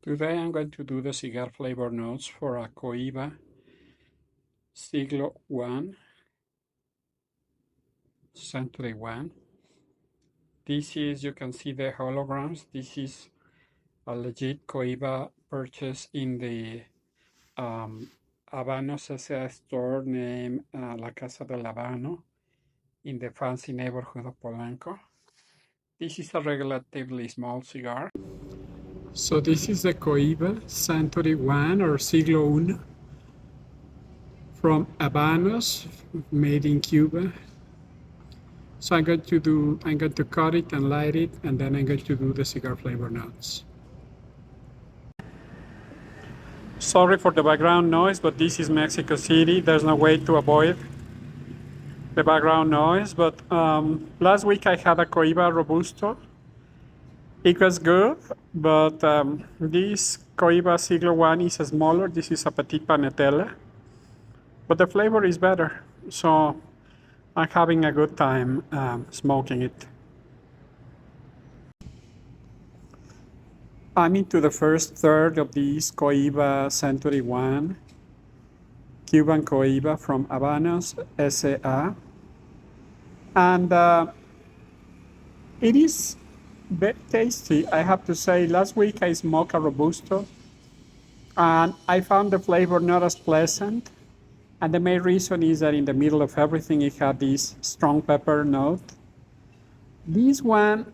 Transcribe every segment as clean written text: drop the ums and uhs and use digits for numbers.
Today I'm going to do the cigar flavor notes for a Cohiba Siglo 1, Century 1. This is, you can see the holograms. This is a legit Cohiba purchase in the Habanos S.A. store named La Casa del Habano in the fancy neighborhood of Polanco. This is a relatively small cigar. So this is the Cohiba Century 1 or Siglo 1 from Habanos, made in Cuba. So I'm going to cut it and light it, and then I'm going to do the cigar flavor notes. Sorry for the background noise, but this is Mexico City. There's no way to avoid the background noise. But last week I had a Cohiba Robusto. It was good, but this Cohiba Siglo 1 is smaller. This is a Petit Panetela, but the flavor is better. So I'm having a good time smoking it. I'm into the first third of this Cohiba Century 1, Cuban Cohiba from Habanos S.A. And it is very tasty, I have to say. Last week I smoked a Robusto, and I found the flavor not as pleasant. And the main reason is that in the middle of everything, it had this strong pepper note. This one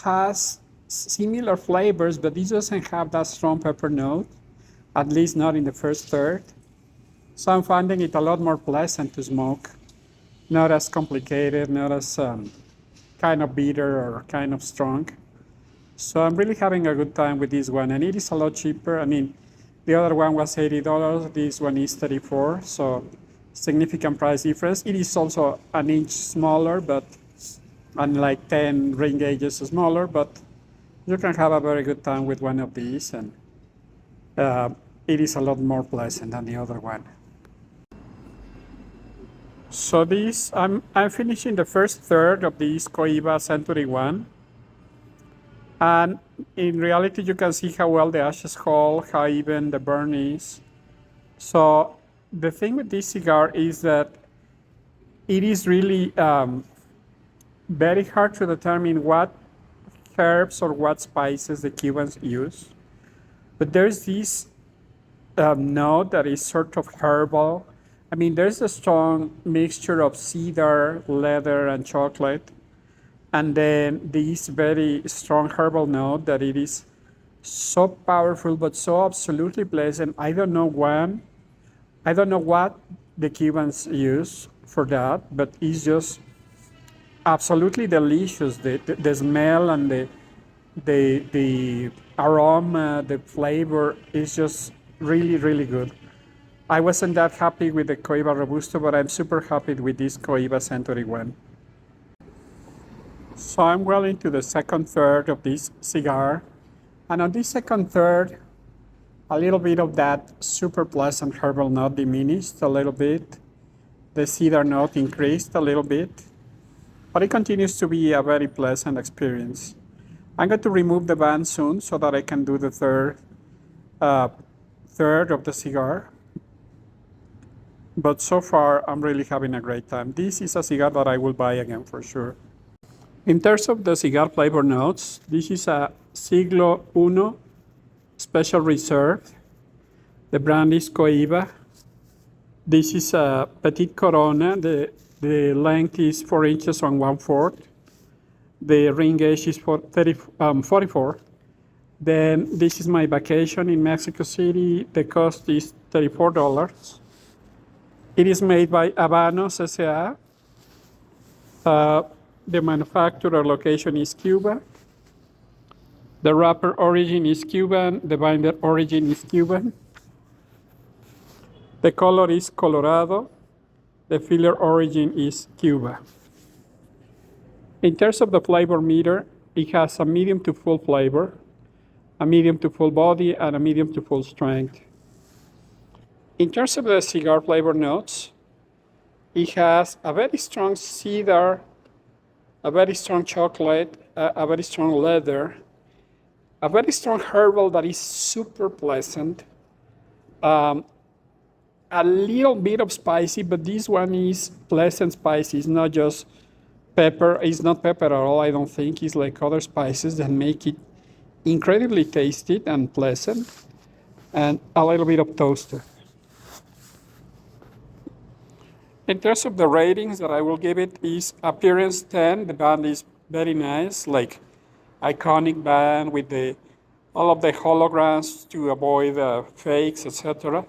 has similar flavors, but this doesn't have that strong pepper note, at least not in the first third. So I'm finding it a lot more pleasant to smoke, not as complicated, not as kind of bitter or kind of strong. So I'm really having a good time with this one, and it is a lot cheaper. I mean, the other one was $80, this one is $34, so significant price difference. It is also an inch smaller, but and like 10 ring gauges smaller, but you can have a very good time with one of these, and it is a lot more pleasant than the other one. So this, I'm finishing the first third of this Cohiba Century 1. And in reality, you can see how well the ashes hold, how even the burn is. So the thing with this cigar is that it is really very hard to determine what herbs or what spices the Cubans use. But there's this note that is sort of herbal. I mean, there's a strong mixture of cedar, leather, and chocolate. And then this very strong herbal note that it is so powerful, but so absolutely pleasant. I don't know what the Cubans use for that, but it's just absolutely delicious. The smell and the aroma, the flavor is just really, really good. I wasn't that happy with the Cohiba Robusto, but I'm super happy with this Cohiba Century 1. So I'm well into the second third of this cigar. And on this second third, a little bit of that super pleasant herbal note diminished a little bit. The cedar note increased a little bit. But it continues to be a very pleasant experience. I'm going to remove the band soon so that I can do the third of the cigar. But so far, I'm really having a great time. This is a cigar that I will buy again for sure. In terms of the cigar flavor notes, this is a Siglo 1 Special Reserve. The brand is Cohiba. This is a Petit Corona. The length is 4 inches and 1/4. The ring gauge is 44. Then this is my vacation in Mexico City. The cost is $34. It is made by Habanos S.A. The manufacturer location is Cuba. The wrapper origin is Cuban. The binder origin is Cuban. The color is Colorado. The filler origin is Cuba. In terms of the flavor meter, it has a medium to full flavor, a medium to full body, and a medium to full strength. In terms of the cigar flavor notes, it has a very strong cedar, a very strong chocolate, a very strong leather, A very strong herbal that is super pleasant. Um, a little bit of spicy, but this one is pleasant spicy. It's not just pepper. It's not pepper at all, I don't think. It's like other spices that make it incredibly tasty and pleasant. And a little bit of toasted. In terms of the ratings that I will give it is appearance 10. The band is very nice, like iconic band with the all of the holograms to avoid fakes, etc.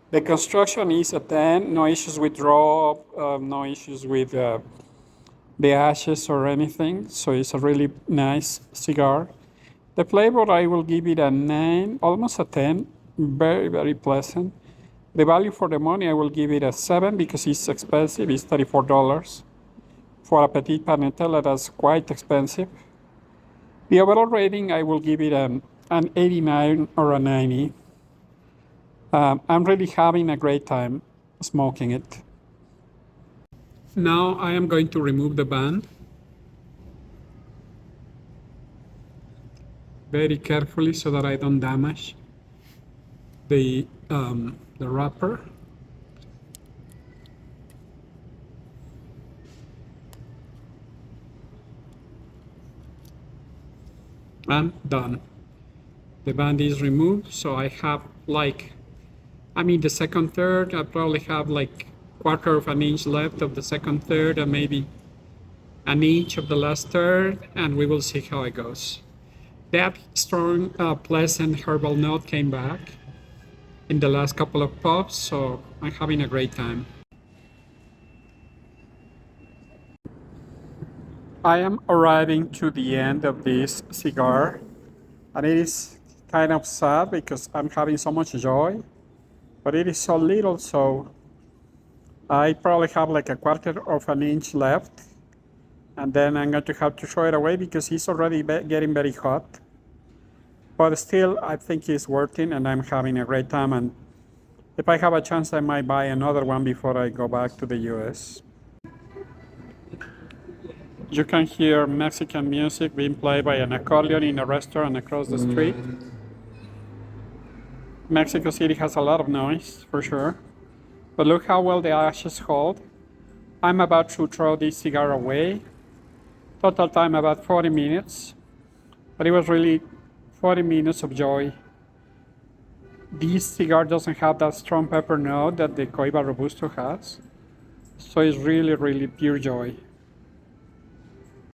The construction is a 10. No issues with drop, no issues with the ashes or anything. So it's a really nice cigar. The flavor I will give it a 9, almost a 10. Very, very pleasant. The value for the money, I will give it a 7 because it's expensive. It's $34. For a Petit Panetela, that's quite expensive. The overall rating, I will give it an 89 or a 90. I'm really having a great time smoking it. Now I am going to remove the band very carefully so that I don't damage the wrapper. And done. The band is removed, so I have the second third. I probably have like quarter of an inch left of the second third, and maybe an inch of the last third, and we will see how it goes. That strong, pleasant herbal note came back in the last couple of puffs, so I'm having a great time. I am arriving to the end of this cigar, and it is kind of sad because I'm having so much joy, but it is so little, so I probably have like a quarter of an inch left, and then I'm going to have to throw it away because it's already getting very hot. But still, I think it's worth it, and I'm having a great time, and if I have a chance, I might buy another one before I go back to the US. You can hear Mexican music being played by an accordion in a restaurant across the street. Mexico City has a lot of noise, for sure. But look how well the ashes hold. I'm about to throw this cigar away. Total time about 40 minutes. But it was really 40 minutes of joy. This cigar doesn't have that strong pepper note that the Cohiba Robusto has. So it's really, really pure joy.